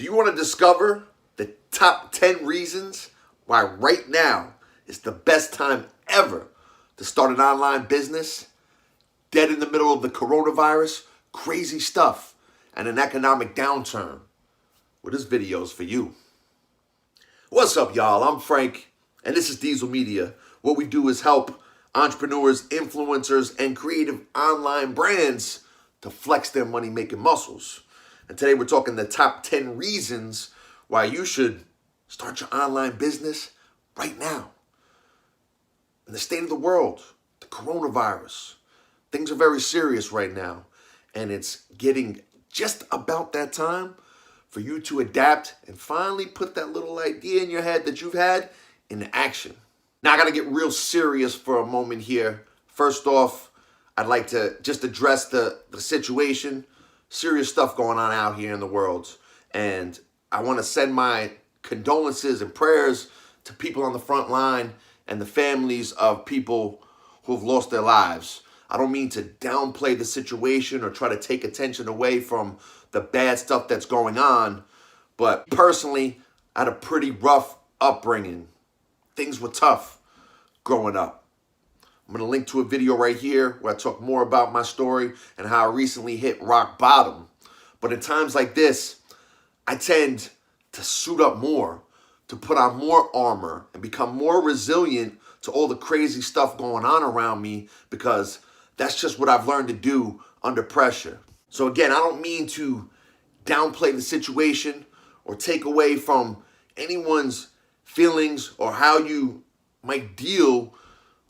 Do you want to discover the top 10 reasons why right now is the best time ever to start an online business? Dead in the middle of the coronavirus, crazy stuff, and an economic downturn. Well, this video is for you. What's up, y'all? I'm Frank, and this is Diesel Media. What we do is help entrepreneurs, influencers, and creative online brands to flex their money-making muscles. And today we're talking the top 10 reasons why you should start your online business right now. In the state of the world, the coronavirus, things are very serious right now. And it's getting just about that time for you to adapt and finally put that little idea in your head that you've had into action. Now I gotta get real serious for a moment here. First off, I'd like to just address the situation. Serious stuff going on out here in the world. And I want to send my condolences and prayers to people on the front line and the families of people who have lost their lives. I don't mean to downplay the situation or try to take attention away from the bad stuff that's going on, but personally, I had a pretty rough upbringing. Things were tough growing up. I'm going to link to a video right here where I talk more about my story and how I recently hit rock bottom. But in times like this, I tend to suit up more, to put on more armor and become more resilient to all the crazy stuff going on around me, because that's just what I've learned to do under pressure. So again, I don't mean to downplay the situation or take away from anyone's feelings or how you might deal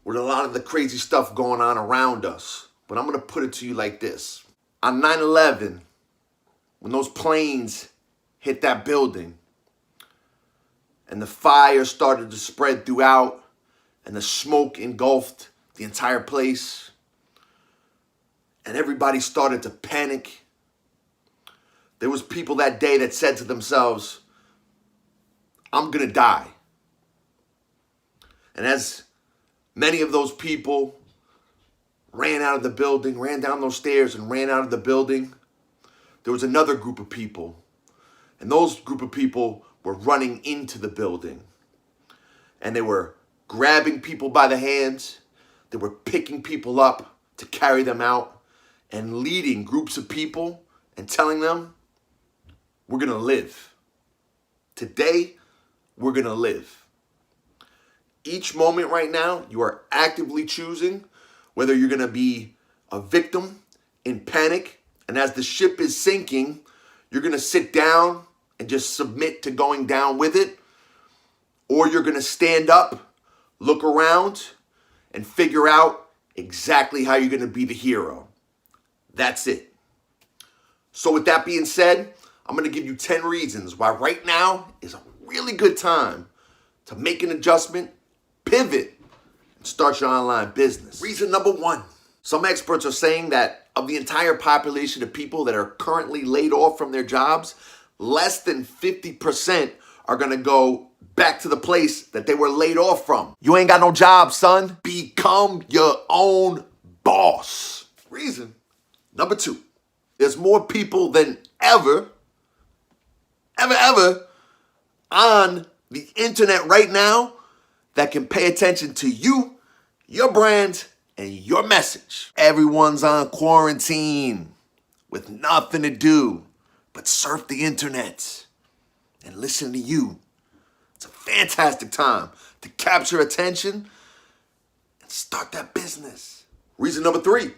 with a lot of the crazy stuff going on around us. But I'm going to put it to you like this. On 9/11, when those planes hit that building and the fire started to spread throughout and the smoke engulfed the entire place and everybody started to panic, there was people that day that said to themselves, I'm going to die. And as many of those people ran out of the building, ran down those stairs and ran out of the building, there was another group of people. And those group of people were running into the building. And they were grabbing people by the hands. They were picking people up to carry them out and leading groups of people and telling them, we're going to live. Today, we're going to live. Each moment right now, you are actively choosing whether you're going to be a victim in panic, and as the ship is sinking, you're going to sit down and just submit to going down with it, or you're going to stand up, look around, and figure out exactly how you're going to be the hero. That's it. So with that being said, I'm going to give you 10 reasons why right now is a really good time to make an adjustment, pivot, and start your online business. Reason number 1. Some experts are saying that of the entire population of people that are currently laid off from their jobs, less than 50% are going to go back to the place that they were laid off from. You ain't got no job, son. Become your own boss. Reason number 2. There's more people than ever on the internet right now that can pay attention to you, your brand, and your message. Everyone's on quarantine with nothing to do but surf the internet and listen to you. It's a fantastic time to capture attention and start that business. Reason number 3,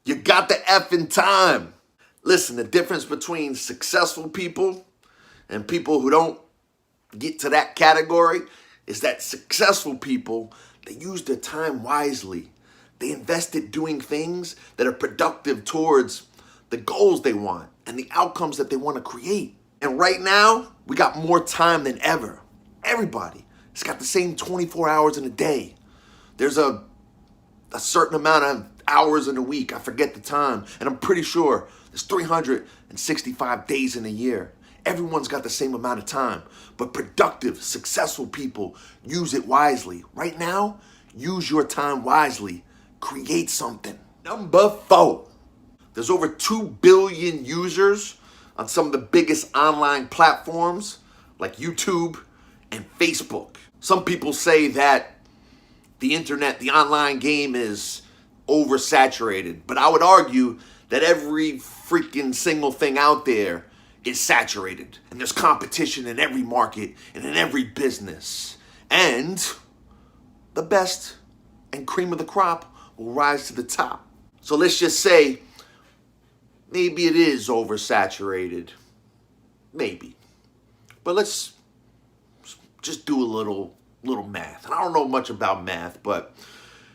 you got the effing time. Listen, the difference between successful people and people who don't get to that category is that successful people, they use their time wisely. They invest it doing things that are productive towards the goals they want and the outcomes that they want to create. And right now, we got more time than ever. Everybody has got the same 24 hours in a day. There's a certain amount of hours in a week. I forget the time. And I'm pretty sure there's 365 days in a year. Everyone's got the same amount of time, but productive, successful people use it wisely. Right now, use your time wisely. Create something. Number 4, there's over 2 billion users on some of the biggest online platforms like YouTube and Facebook. Some people say that the internet, the online game is oversaturated, but I would argue that every freaking single thing out there is saturated, and there's competition in every market and in every business. And the best and cream of the crop will rise to the top. So let's just say maybe it is oversaturated. Maybe. But let's just do a little math. And I don't know much about math, but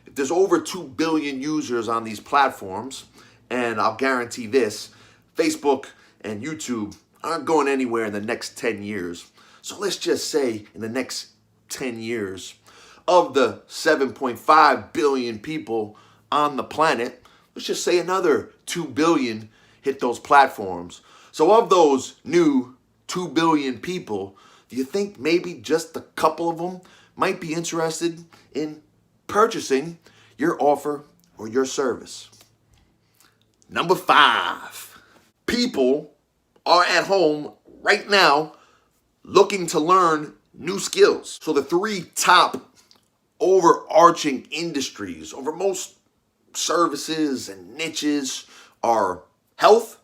if there's over 2 billion users on these platforms, and I'll guarantee this, Facebook and YouTube aren't going anywhere in the next 10 years. So let's just say in the next 10 years, of the 7.5 billion people on the planet, let's just say another 2 billion hit those platforms. So of those new 2 billion people, do you think maybe just a couple of them might be interested in purchasing your offer or your service? Number 5, people are at home right now looking to learn new skills. So the 3 top overarching industries over most services and niches are health,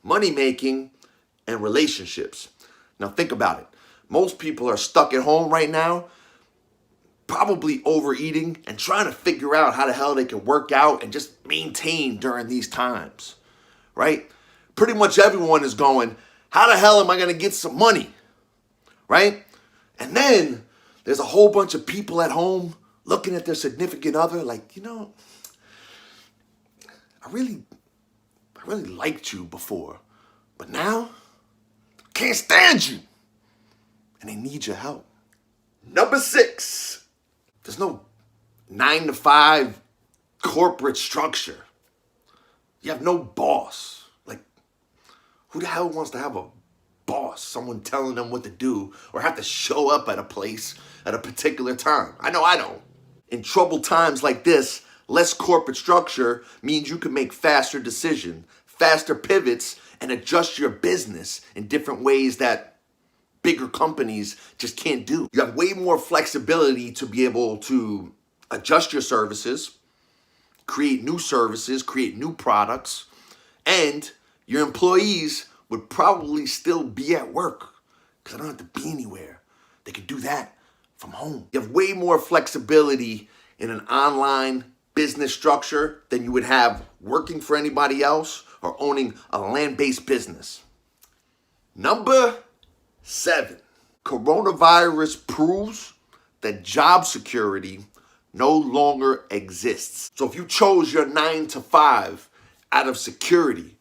money making, and relationships. Now think about it. Most people are stuck at home right now, probably overeating and trying to figure out how the hell they can work out and just maintain during these times, right? Pretty much everyone is going, how the hell am I going to get some money, right? And then there's a whole bunch of people at home looking at their significant other like, I really liked you before, but now I can't stand you. And they need your help. Number 6, there's no 9 to 5 corporate structure. You have no boss. Like, who the hell wants to have a boss, someone telling them what to do, or have to show up at a place at a particular time? I know I don't. In troubled times like this, less corporate structure means you can make faster decisions, faster pivots, and adjust your business in different ways that bigger companies just can't do. You have way more flexibility to be able to adjust your services, create new products, and your employees would probably still be at work because they don't have to be anywhere. They can do that from home. You have way more flexibility in an online business structure than you would have working for anybody else or owning a land-based business. Number 7, coronavirus proves that job security no longer exists. So if you chose your 9 to 5 out of security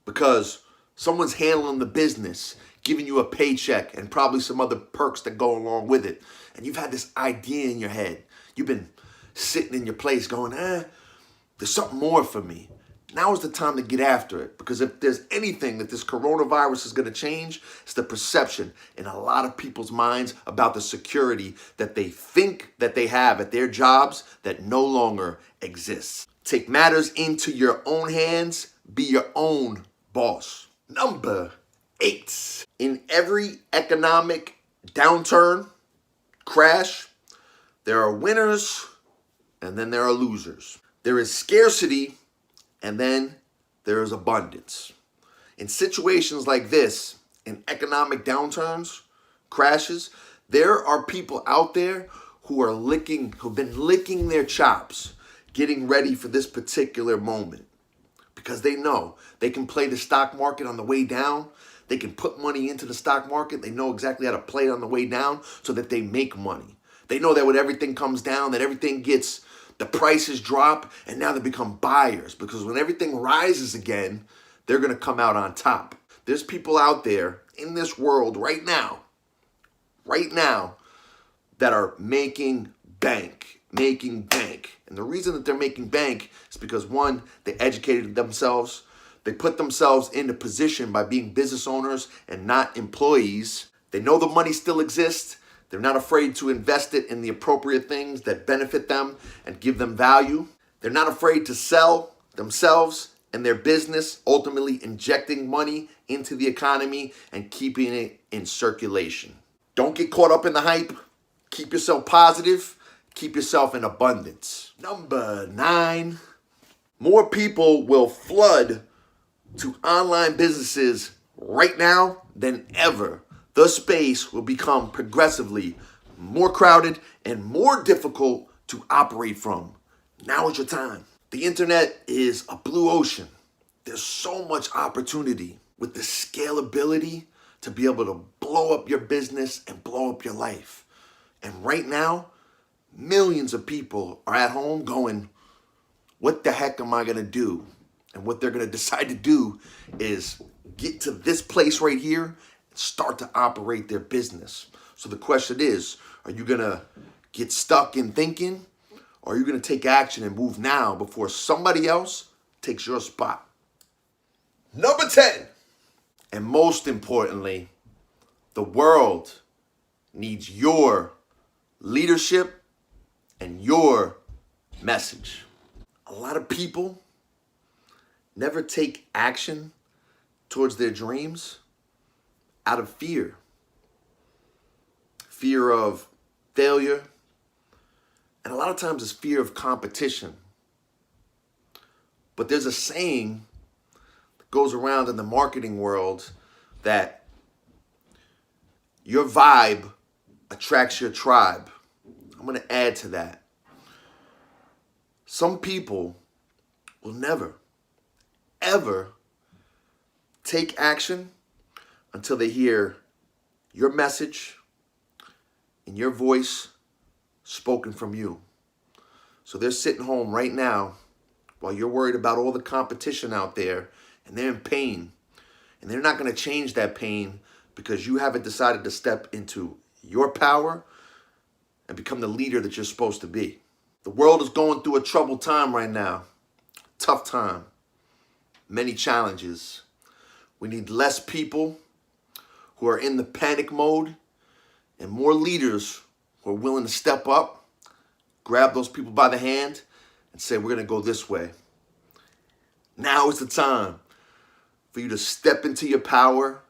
because someone's handling the business, giving you a paycheck and probably some other perks that go along with it, and you've had this idea in your head, you've been sitting in your place going, there's something more for me. Now is the time to get after it, because if there's anything that this coronavirus is going to change, it's the perception in a lot of people's minds about the security that they think that they have at their jobs that no longer exists. Take matters into your own hands. Be your own boss. Number 8. In every economic downturn, crash, there are winners and then there are losers. There is scarcity and then there is abundance. In situations like this, in economic downturns, crashes, there are people out there who've been licking their chops, getting ready for this particular moment. Because they know they can play the stock market on the way down. They can put money into the stock market. They know exactly how to play it on the way down so that they make money. They know that when everything comes down, that everything gets, the prices drop, and now they become buyers. Because when everything rises again, they're going to come out on top. There's people out there in this world right now, that are making bank. And the reason that they're making bank is because, one, they educated themselves. They put themselves into position by being business owners and not employees. They know the money still exists. They're not afraid to invest it in the appropriate things that benefit them and give them value. They're not afraid to sell themselves and their business, ultimately injecting money into the economy and keeping it in circulation. Don't get caught up in the hype. Keep yourself positive. Keep yourself in abundance. Number 9, more people will flood to online businesses right now than ever. The space will become progressively more crowded and more difficult to operate from. Now is your time. The internet is a blue ocean. There's so much opportunity with the scalability to be able to blow up your business and blow up your life. And right now, millions of people are at home going, what the heck am I going to do? And what they're going to decide to do is get to this place right here and start to operate their business. So the question is, are you going to get stuck in thinking, or are you going to take action and move now before somebody else takes your spot? Number 10, and most importantly, the world needs your leadership and your message. A lot of people never take action towards their dreams out of fear. Fear of failure. And a lot of times it's fear of competition. But there's a saying that goes around in the marketing world that your vibe attracts your tribe. I'm going to add to that. Some people will never, ever take action until they hear your message and your voice spoken from you. So they're sitting home right now while you're worried about all the competition out there, and they're in pain. And they're not going to change that pain because you haven't decided to step into your power and become the leader that you're supposed to be. The world is going through a troubled time right now. Tough time. Many challenges. We need less people who are in the panic mode and more leaders who are willing to step up, grab those people by the hand, and say, we're going to go this way. Now is the time for you to step into your power,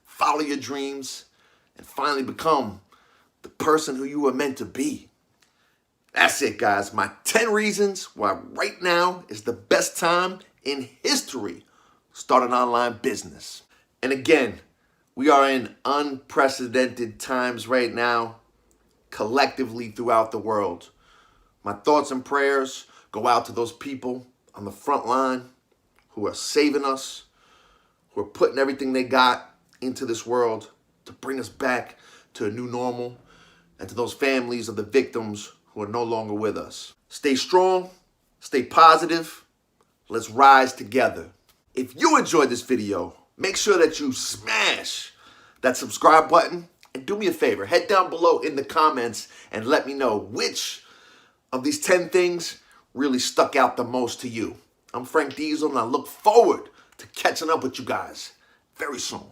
follow your dreams, and finally become the person who you were meant to be. That's it, guys. My 10 reasons why right now is the best time in history to start an online business. And again, we are in unprecedented times right now, collectively throughout the world. My thoughts and prayers go out to those people on the front line who are saving us, who are putting everything they got into this world to bring us back to a new normal, and to those families of the victims who are no longer with us. Stay strong, stay positive, let's rise together. If you enjoyed this video, make sure that you smash that subscribe button, and do me a favor, head down below in the comments and let me know which of these 10 things really stuck out the most to you. I'm Frank Diesel, and I look forward to catching up with you guys very soon.